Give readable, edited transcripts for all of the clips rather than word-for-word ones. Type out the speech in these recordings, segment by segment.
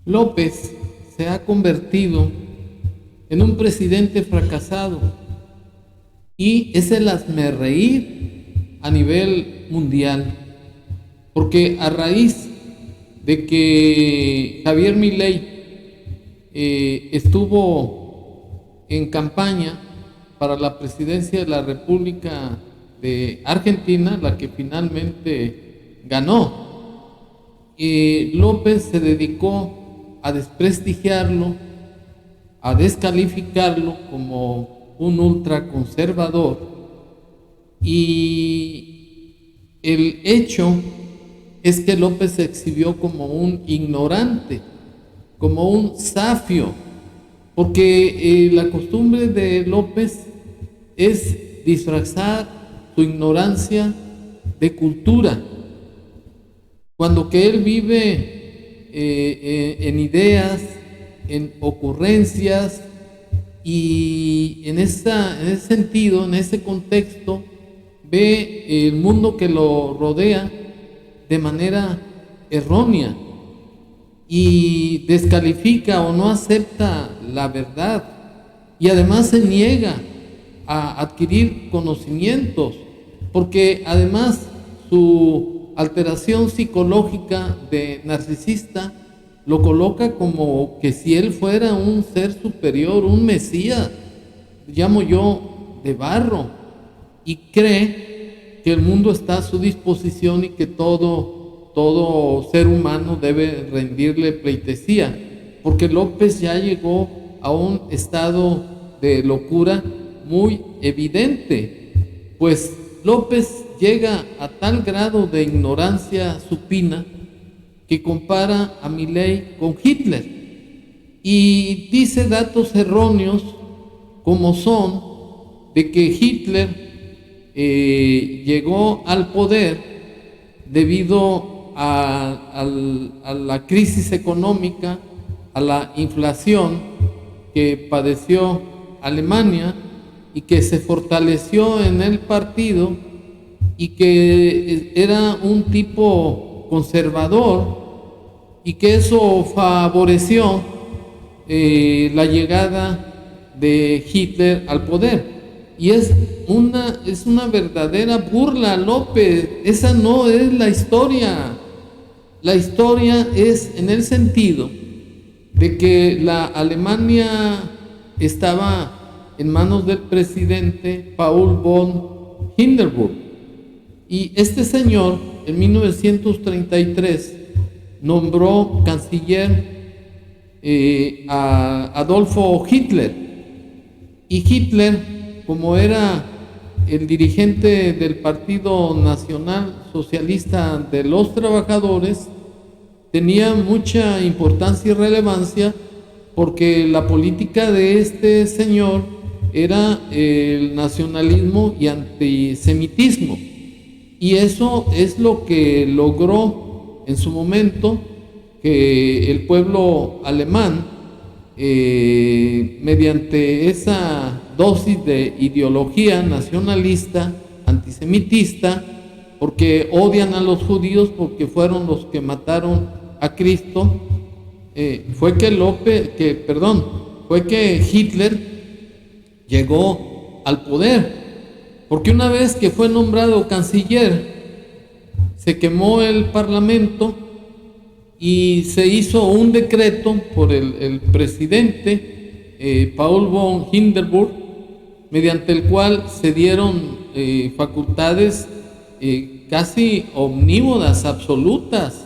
López se ha convertido en un presidente fracasado y es el hazmerreír a nivel mundial, porque a raíz de que Javier Milei estuvo en campaña para la presidencia de la República de Argentina, la que finalmente ganó, López se dedicó a desprestigiarlo, a descalificarlo como un ultraconservador, y el hecho es que López se exhibió como un ignorante, como un zafio, porque la costumbre de López es disfrazar su ignorancia de cultura, cuando que él vive en ideas, en ocurrencias, y en ese sentido, en ese contexto, ve el mundo que lo rodea de manera errónea y descalifica o no acepta la verdad, y además se niega a adquirir conocimientos, porque además su alteración psicológica de narcisista lo coloca como que si él fuera un ser superior, un mesías, llamo yo, de barro, y cree que el mundo está a su disposición y que todo ser humano debe rendirle pleitesía, porque López ya llegó a un estado de locura muy evidente. Pues López llega a tal grado de ignorancia supina que compara a Milei con Hitler y dice datos erróneos, como son de que Hitler llegó al poder debido a la crisis económica, a la inflación que padeció Alemania, y que se fortaleció en el partido, y que era un tipo conservador, y que eso favoreció la llegada de Hitler al poder. Y es una verdadera burla, López. Esa no es la historia. La historia es en el sentido de que la Alemania estaba en manos del presidente Paul von Hindenburg, y este señor en 1933 nombró canciller a Adolfo Hitler, y Hitler, como era el dirigente del Partido Nacional Socialista de los Trabajadores, tenía mucha importancia y relevancia, porque la política de este señor era el nacionalismo y antisemitismo, y eso es lo que logró en su momento que el pueblo alemán, mediante esa dosis de ideología nacionalista, antisemitista, porque odian a los judíos porque fueron los que mataron a Cristo, fue que Hitler llegó al poder, porque una vez que fue nombrado canciller, se quemó el parlamento y se hizo un decreto por el presidente Paul von Hindenburg, mediante el cual se dieron facultades casi omnímodas, absolutas,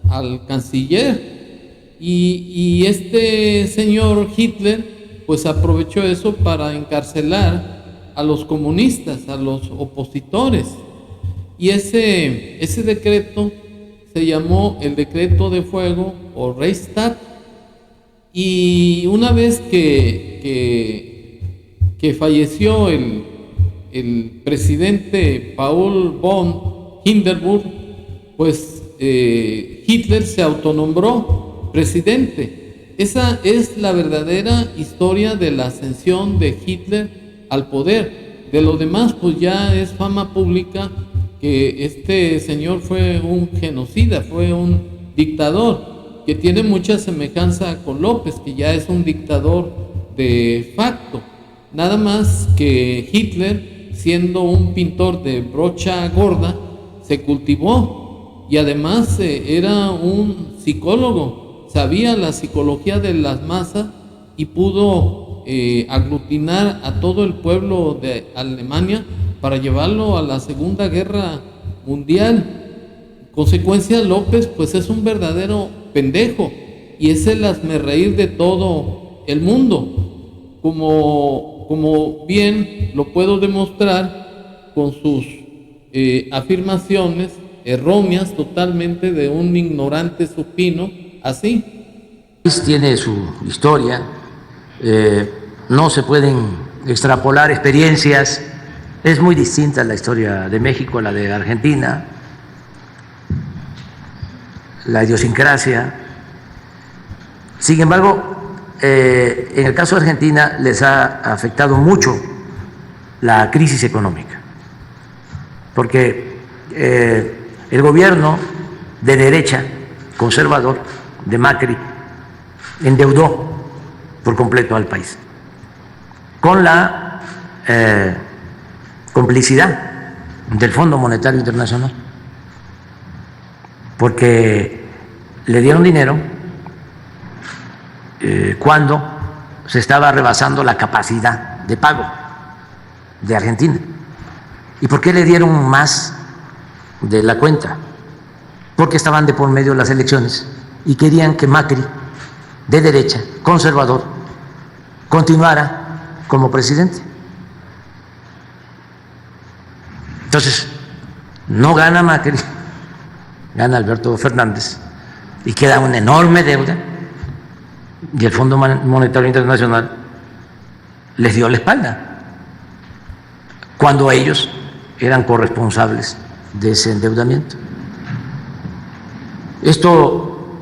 al canciller, y este señor Hitler pues aprovechó eso para encarcelar a los comunistas, a los opositores, y ese decreto se llamó el decreto de fuego o Reichstag. Y una vez que falleció el presidente Paul von Hindenburg, pues Hitler se autonombró presidente. Esa es la verdadera historia de la ascensión de Hitler al poder. De lo demás, pues ya es fama pública que este señor fue un genocida, fue un dictador. que tiene mucha semejanza con López, que ya es un dictador de facto. Nada más que Hitler, siendo un pintor de brocha gorda, se cultivó y además era un psicólogo, sabía la psicología de las masas y pudo aglutinar a todo el pueblo de Alemania para llevarlo a la Segunda Guerra Mundial. Consecuencia, López pues es un verdadero pendejo y es el hazmerreír de todo el mundo, como bien lo puedo demostrar con sus afirmaciones erróneas totalmente de un ignorante supino así. Tiene su historia, no se pueden extrapolar experiencias, es muy distinta la historia de México a la de Argentina, la idiosincrasia. Sin embargo, en el caso de Argentina les ha afectado mucho la crisis económica, porque el gobierno de derecha conservador de Macri endeudó por completo al país, con la complicidad del Fondo Monetario Internacional, porque le dieron dinero cuando se estaba rebasando la capacidad de pago de Argentina. ¿Y por qué le dieron más de la cuenta? Porque estaban de por medio las elecciones y querían que Macri, de derecha, conservador, continuara como presidente. Entonces, no gana Macri, gana Alberto Fernández y queda una enorme deuda y el Fondo Monetario Internacional les dio la espalda cuando ellos eran corresponsables de ese endeudamiento. Esto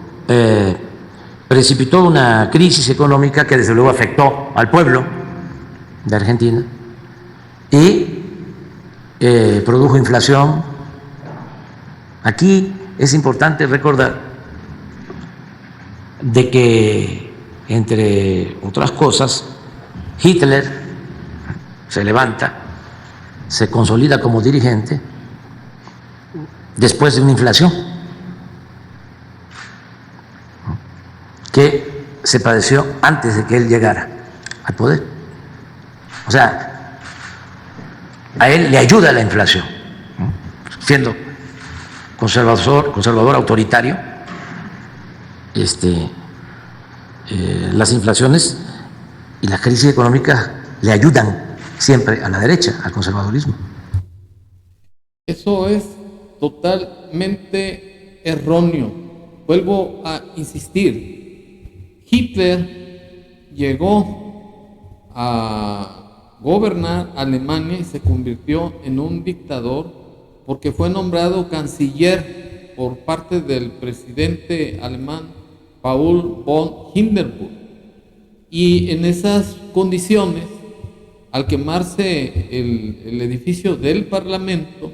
precipitó una crisis económica que desde luego afectó al pueblo de Argentina y produjo inflación. Aquí es importante recordar de que, entre otras cosas, Hitler se levanta, se consolida como dirigente después de una inflación que se padeció antes de que él llegara al poder. O sea, a él le ayuda la inflación, siendo conservador autoritario. Las inflaciones y las crisis económicas le ayudan siempre a la derecha, al conservadurismo. Eso es totalmente erróneo. Vuelvo a insistir, Hitler llegó a gobernar Alemania y se convirtió en un dictador porque fue nombrado canciller por parte del presidente alemán Paul von Hindenburg. Y en esas condiciones, al quemarse el edificio del Parlamento,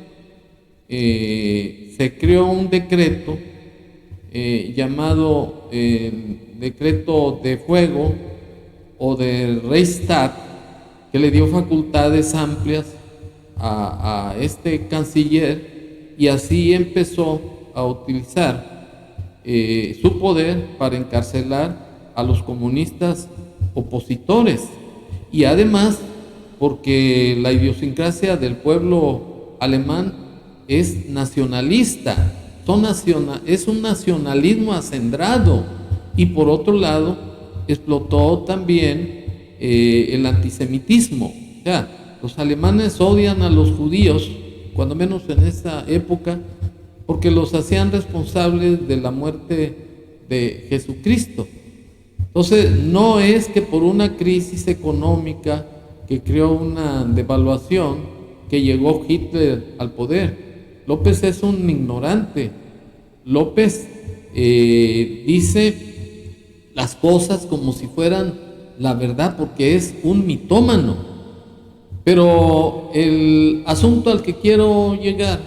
se creó un decreto llamado decreto de fuego o del Reichstag, que le dio facultades amplias a este canciller y así empezó a utilizar su poder para encarcelar a los comunistas opositores. Y además, porque la idiosincrasia del pueblo alemán es nacionalista, es un nacionalismo acendrado, y por otro lado explotó también el antisemitismo. O sea, los alemanes odian a los judíos, cuando menos en esa época, porque los hacían responsables de la muerte de Jesucristo. Entonces, no es que por una crisis económica que creó una devaluación que llegó Hitler al poder. López es un ignorante. López dice las cosas como si fueran la verdad, porque es un mitómano. Pero el asunto al que quiero llegar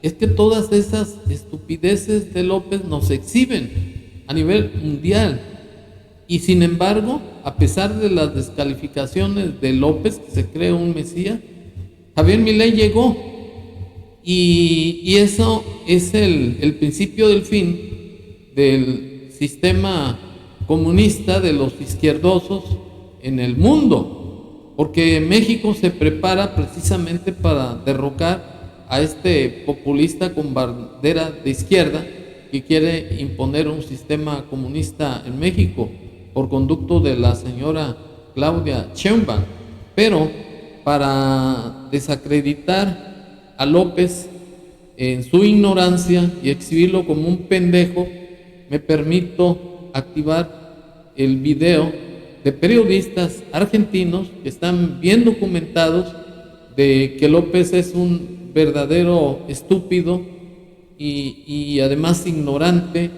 es que todas esas estupideces de López nos exhiben, a nivel mundial. Y sin embargo, a pesar de las descalificaciones de López, que se cree un mesías, Javier Milei llegó. Y eso es el principio del fin del sistema comunista de los izquierdosos en el mundo, porque México se prepara precisamente para derrocar a este populista con bandera de izquierda que quiere imponer un sistema comunista en México por conducto de la señora Claudia Sheinbaum. Pero para desacreditar a López en su ignorancia y exhibirlo como un pendejo, me permito activar el video de periodistas argentinos que están bien documentados de que López es un verdadero estúpido y además ignorante,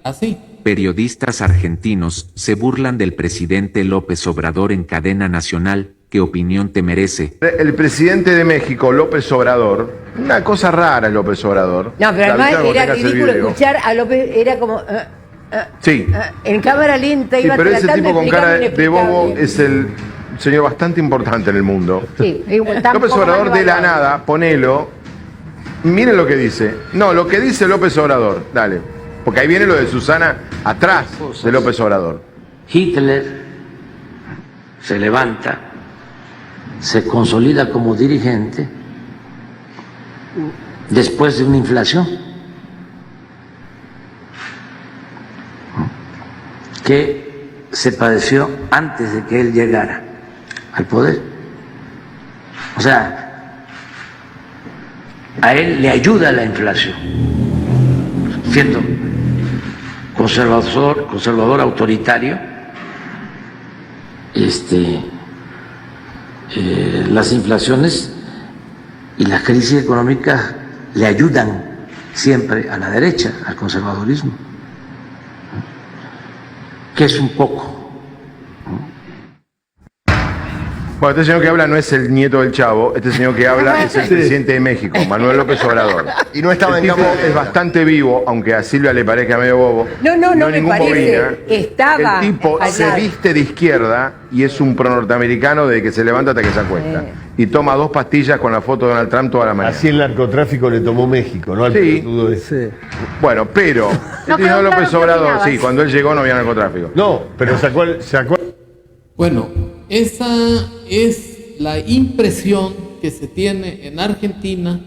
así. Periodistas argentinos se burlan del presidente López Obrador en cadena nacional. ¿Qué opinión te merece? El presidente de México, López Obrador, una cosa rara López Obrador. No, pero además era ridículo escuchar a López, era como... sí. En cámara lenta sí, iba pero ese tratando tipo de con cara explicar de bobo es el señor bastante importante en el mundo. Sí, López Obrador de la nada, ponelo, miren lo que dice. No, lo que dice López Obrador, dale. Porque ahí viene lo de Susana atrás de López Obrador. Hitler se levanta, se consolida como dirigente después de una inflación que se padeció antes de que él llegara al poder. O sea, a él le ayuda la inflación, siendo conservador autoritario. Las inflaciones y las crisis económicas le ayudan siempre a la derecha, al conservadurismo, que es un poco. Bueno, este señor que habla no es el nieto del Chavo, este señor que habla es el presidente de México, Manuel López Obrador. Y no estaba el en tipo campo. es bastante vivo, aunque a Silvia le parezca medio bobo. No me ningún parece. bobina. Estaba El tipo allá. se viste de izquierda y es un pro-norteamericano desde que se levanta hasta que se acuesta. Y toma 2 pastillas con la foto de Donald Trump toda la mañana. Así el narcotráfico le tomó México, ¿no? Al Sí. pelotudo ese. Bueno, pero No el quedó señor López claro qué Obrador, opinabas. sí, cuando él llegó no había narcotráfico. No, pero sacó Bueno, esa es la impresión que se tiene en Argentina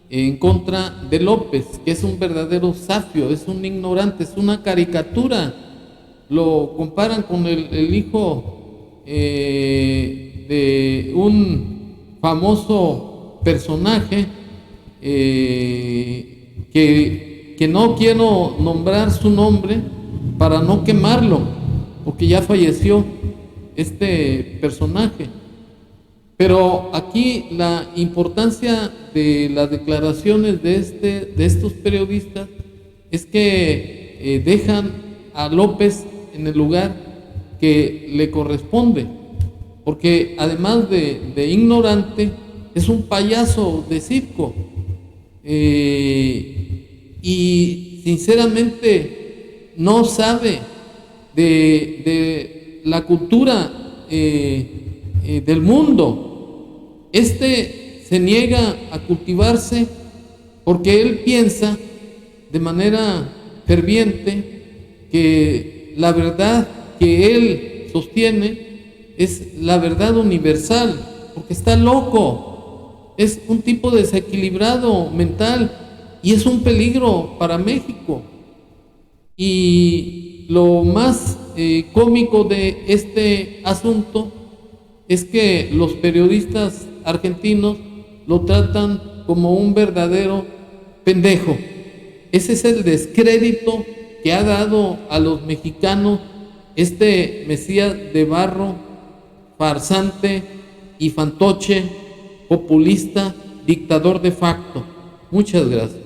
en contra de López, que es un verdadero zafio, es un ignorante, es una caricatura. Lo comparan con el hijo de un famoso personaje que no quiero nombrar su nombre para no quemarlo, porque ya falleció este personaje. Pero aquí la importancia de las declaraciones de estos periodistas es que dejan a López en el lugar que le corresponde, porque además de ignorante, es un payaso de circo. Y sinceramente no sabe de la cultura del mundo. Se niega a cultivarse porque él piensa de manera ferviente que la verdad que él sostiene es la verdad universal, porque está loco, es un tipo desequilibrado mental y es un peligro para México. Y lo más cómico de este asunto es que los periodistas argentinos lo tratan como un verdadero pendejo. Ese es el descrédito que ha dado a los mexicanos este mesías de barro, farsante y fantoche, populista, dictador de facto. Muchas gracias.